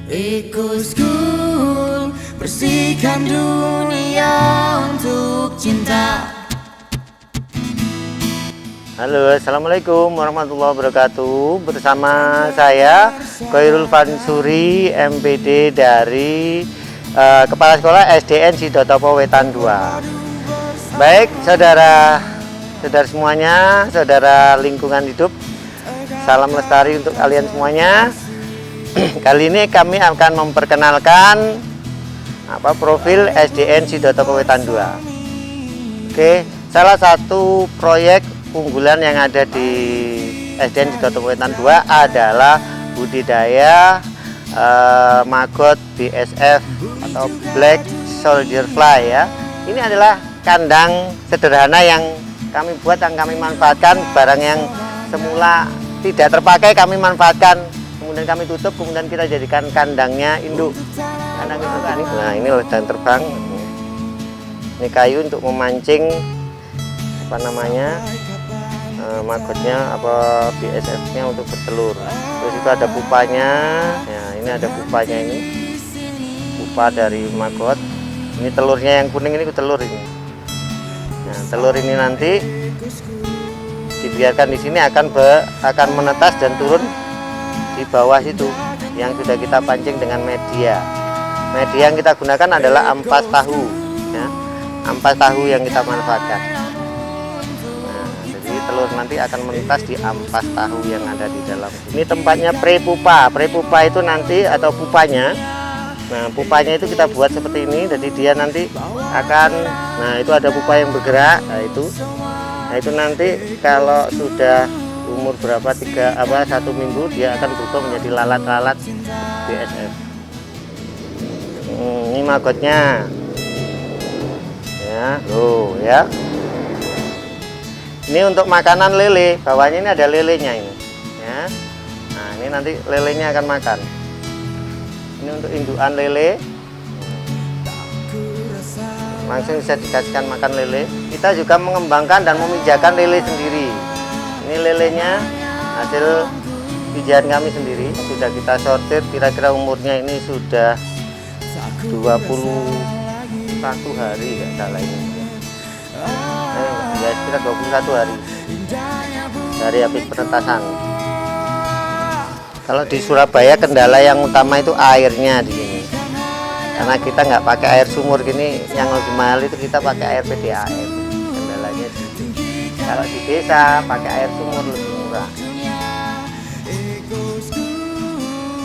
Ikut school, bersihkan dunia untuk cinta. Halo, assalamualaikum warahmatullahi wabarakatuh. Bersama saya Khairul Fansuri, MPD dari Kepala Sekolah SDN Sidotopo Wetan 2. Baik, saudara semuanya, saudara lingkungan hidup, salam lestari untuk kalian semuanya. Kali ini kami akan memperkenalkan profil SDN Sidotopo Wetan 2. Oke, salah satu proyek unggulan yang ada di SDN Sidotopo Wetan 2 adalah budidaya maggot BSF atau Black Soldier Fly ya. Ini adalah kandang sederhana yang kami buat, yang kami manfaatkan. Barang yang semula tidak terpakai kami manfaatkan, kemudian kami tutup, kemudian kita jadikan kandangnya induk. Kandang induk kan. Nah, ini ledan terbang. Ini kayu untuk memancing maggotnya BSF-nya untuk bertelur. Terus itu ada pupanya. Ya, ini ada pupanya, ini pupa dari maggot. Ini telurnya yang kuning, ini telur ini. Nah, telur ini nanti dibiarkan di sini akan menetas dan turun di bawah situ yang sudah kita pancing dengan media. Media yang kita gunakan adalah ampas tahu ya. Ampas tahu yang kita manfaatkan. Nah, jadi telur nanti akan menetas di ampas tahu yang ada di dalam. Ini tempatnya pre-pupa. Pre-pupa itu nanti, atau pupanya. Nah, pupanya itu kita buat seperti ini. Jadi dia nanti akan, nah itu ada pupa yang bergerak. Nah itu nanti kalau sudah umur berapa, 1 minggu, dia akan berubah menjadi lalat-lalat BSF. Ini maggotnya ya, ya. Ini untuk makanan lele, bawahnya ini ada lelenya ini ya. Nah, ini nanti lelenya akan makan. Ini untuk indukan lele, langsung bisa dikasihkan makan lele. Kita juga mengembangkan dan memijakan lele sendiri. Ini lelenya hasil pijahan kami sendiri, sudah kita sortir. Kira-kira umurnya ini sudah 21 hari ya, salah ini. Ya, kira 21 hari dari habis penetasan. Kalau di Surabaya kendala yang utama itu airnya di sini. Karena kita nggak pakai air sumur gini, yang lebih mahal itu kita pakai air PDAM. Kendalanya di situ. Kalau di desa pakai air sumur lebih murah.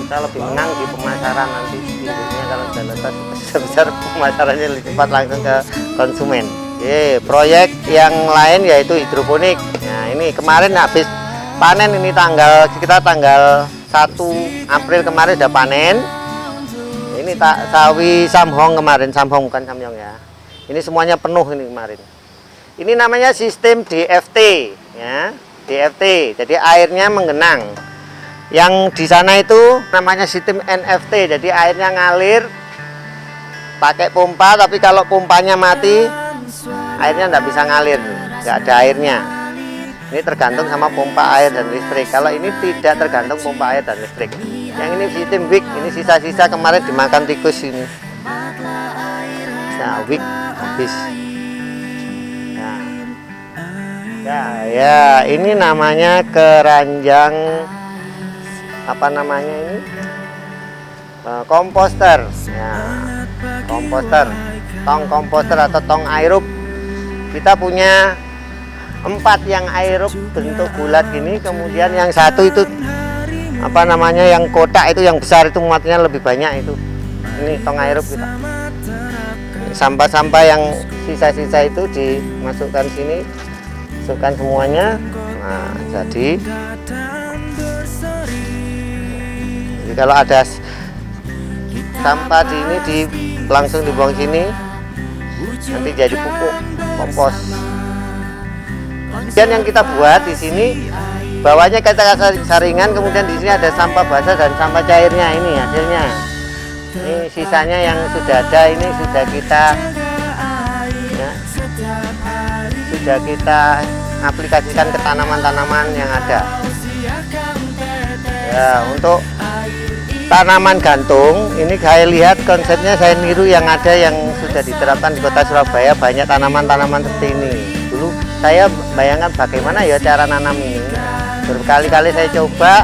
Kita lebih menang di pemasaran nanti induknya, kalau sudah netas besar-besar pemasarannya lebih cepat langsung ke konsumen. Oke, proyek yang lain yaitu hidroponik. Nah, ini kemarin habis panen, ini tanggal 1 April kemarin sudah panen. Ini sawi samhong kemarin, samhong bukan samyong ya. Ini semuanya penuh ini kemarin. Ini namanya sistem DFT ya, DFT. Jadi airnya menggenang. Yang di sana itu namanya sistem NFT. Jadi airnya ngalir pakai pompa, tapi kalau pompanya mati, airnya tidak bisa ngalir, nggak ada airnya. Ini tergantung sama pompa air dan listrik. Kalau ini tidak tergantung pompa air dan listrik. Yang ini sistem WIC. Ini sisa-sisa kemarin dimakan tikus ini. Nah, WIC habis. Nah, ya ini namanya keranjang, ini? Komposter. Ya, komposter. Tong komposter atau tong aerob. Kita punya 4 yang aerob bentuk bulat gini, kemudian yang satu itu yang kotak itu, yang besar itu muatnya lebih banyak itu. Ini tong aerob kita. Sampah-sampah yang sisa-sisa itu dimasukkan sini, masukkan semuanya. Nah, jadi kalau ada sampah di ini langsung dibuang sini, nanti jadi pupuk kompos. Dan yang kita buat di sini, bawahnya kita saringan, kemudian di sini ada sampah basah dan sampah cairnya. Ini hasilnya. Ini sisanya yang sudah ada, ini sudah kita aplikasikan ke tanaman-tanaman yang ada. Ya, untuk tanaman gantung. Ini saya lihat konsepnya saya niru yang ada yang sudah diterapkan di kota Surabaya, banyak tanaman-tanaman seperti ini. Dulu saya bayangkan bagaimana ya cara nanam ini. Berkali-kali saya coba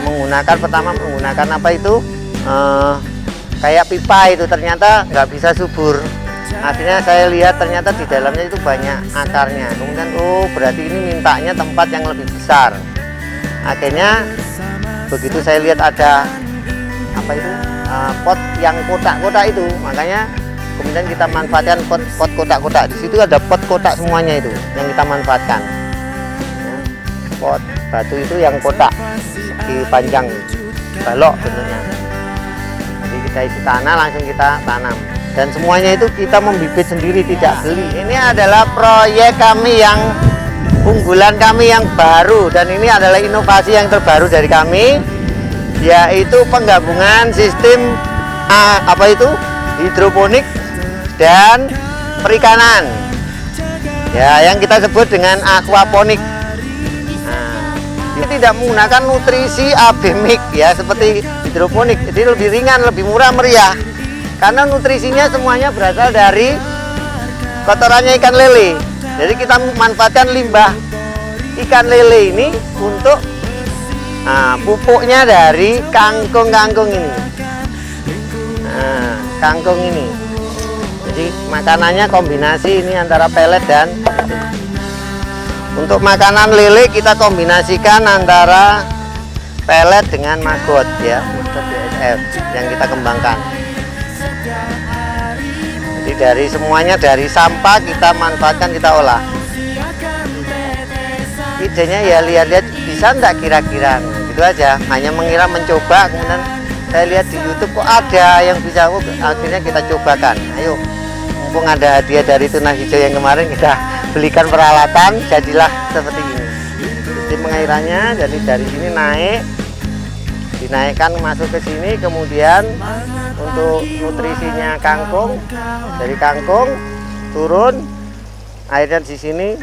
menggunakan apa itu kayak pipa, itu ternyata nggak bisa subur. Akhirnya saya lihat ternyata di dalamnya itu banyak akarnya. Kemudian berarti ini mintanya tempat yang lebih besar. Akhirnya begitu saya lihat ada apa itu pot yang kotak-kotak itu, makanya kemudian kita manfaatkan pot kotak-kotak. Di situ ada pot kotak semuanya itu yang kita manfaatkan. Ya, pot batu itu yang kotak dipanjang balok bentuknya. Jadi kita isi tanah, langsung kita tanam. Dan semuanya itu kita membibit sendiri, tidak beli. Ini adalah proyek kami yang unggulan kami yang baru, dan ini adalah inovasi yang terbaru dari kami, yaitu penggabungan sistem hidroponik dan perikanan. Ya, yang kita sebut dengan aquaponik. Nah, ini tidak menggunakan nutrisi abemik ya seperti hidroponik. Jadi lebih ringan, lebih murah meriah. Karena nutrisinya semuanya berasal dari kotorannya ikan lele. Jadi kita manfaatkan limbah ikan lele ini untuk pupuknya dari kangkung-kangkung ini. Kangkung ini. Jadi makanannya kombinasi ini antara pelet dan untuk makanan lele kita kombinasikan antara pelet dengan maggot ya, maggot BSF yang kita kembangkan. Jadi dari semuanya, dari sampah kita manfaatkan, kita olah. Idenya ya lihat-lihat bisa enggak kira-kira, gitu aja. Hanya mengira, mencoba. Kemudian saya lihat di YouTube kok ada yang bisa, akhirnya kita cobakan. Ayo, mumpung ada hadiah dari Tunas Hijau yang kemarin, kita belikan peralatan, jadilah seperti ini. Sistem pengairannya jadi dari sini naik, dinaikkan masuk ke sini, kemudian untuk nutrisinya kangkung, dari kangkung turun airnya di sini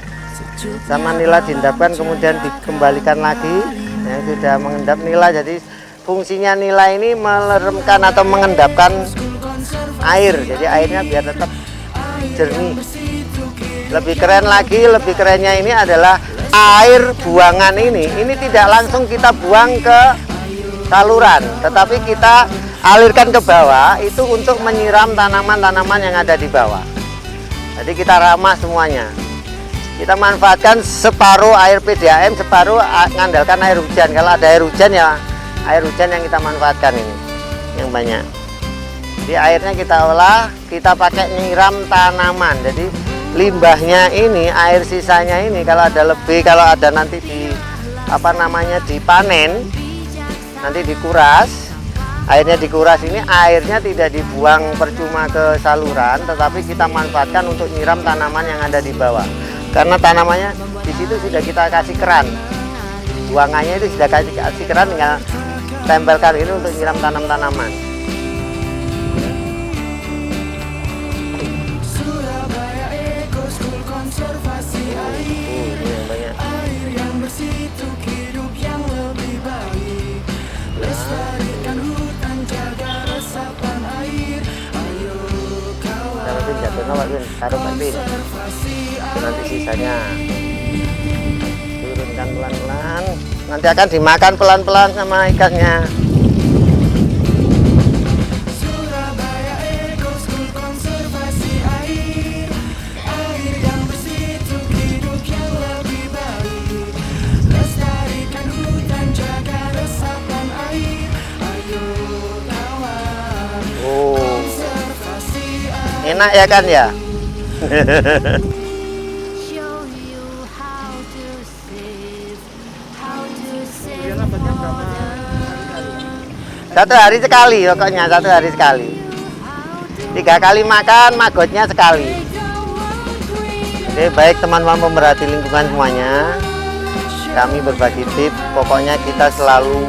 sama nila diendapkan, kemudian dikembalikan lagi yang sudah mengendap nila. Jadi fungsinya nila ini meleremkan atau mengendapkan air, jadi airnya biar tetap jernih. Lebih keren lagi, lebih kerennya ini adalah air buangan ini tidak langsung kita buang ke saluran, tetapi kita alirkan ke bawah itu untuk menyiram tanaman-tanaman yang ada di bawah. Jadi kita ramah semuanya. Kita manfaatkan separuh air PDAM, separuh mengandalkan air hujan. Kalau ada air hujan ya air hujan yang kita manfaatkan ini yang banyak. Jadi airnya kita olah, kita pakai nyiram tanaman. Jadi limbahnya ini, air sisanya ini kalau ada lebih, kalau ada nanti dipanen, nanti dikuras, airnya dikuras, ini airnya tidak dibuang percuma ke saluran, tetapi kita manfaatkan untuk nyiram tanaman yang ada di bawah. Karena tanamannya di situ sudah kita kasih keran, buangannya itu sudah kasih keran, tinggal tempelkan ini untuk nyiram tanaman. Taruh bantuin, nanti sisanya turunkan pelan-pelan, nanti akan dimakan pelan-pelan sama ikannya. Enak ya kan ya. Satu hari sekali pokoknya, satu hari sekali. 3 kali makan, maggotnya sekali. Oke, baik teman-teman pemerhati lingkungan semuanya, kami berbagi tips. Pokoknya kita selalu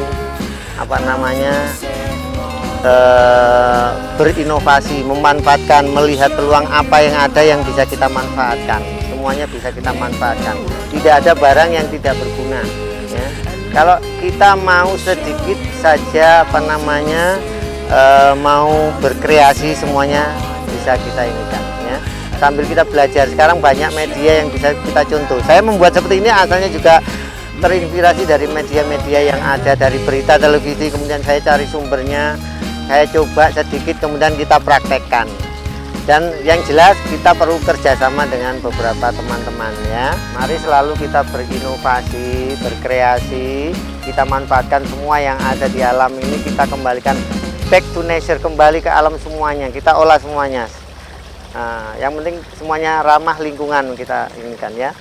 berinovasi, memanfaatkan, melihat peluang apa yang ada yang bisa kita manfaatkan. Semuanya bisa kita manfaatkan. Tidak ada barang yang tidak berguna. Ya. Kalau kita mau sedikit saja mau berkreasi, semuanya bisa kita ini kan ya. Sambil kita belajar, sekarang banyak media yang bisa kita contoh. Saya membuat seperti ini asalnya juga terinspirasi dari media-media yang ada, dari berita televisi, kemudian saya cari sumbernya, saya coba sedikit, kemudian kita praktekkan. Dan yang jelas kita perlu kerjasama dengan beberapa teman-teman ya. Mari selalu kita berinovasi, berkreasi, kita manfaatkan semua yang ada di alam ini, kita kembalikan back to nature, kembali ke alam semuanya, kita olah semuanya. Yang penting semuanya ramah lingkungan kita ini kan ya.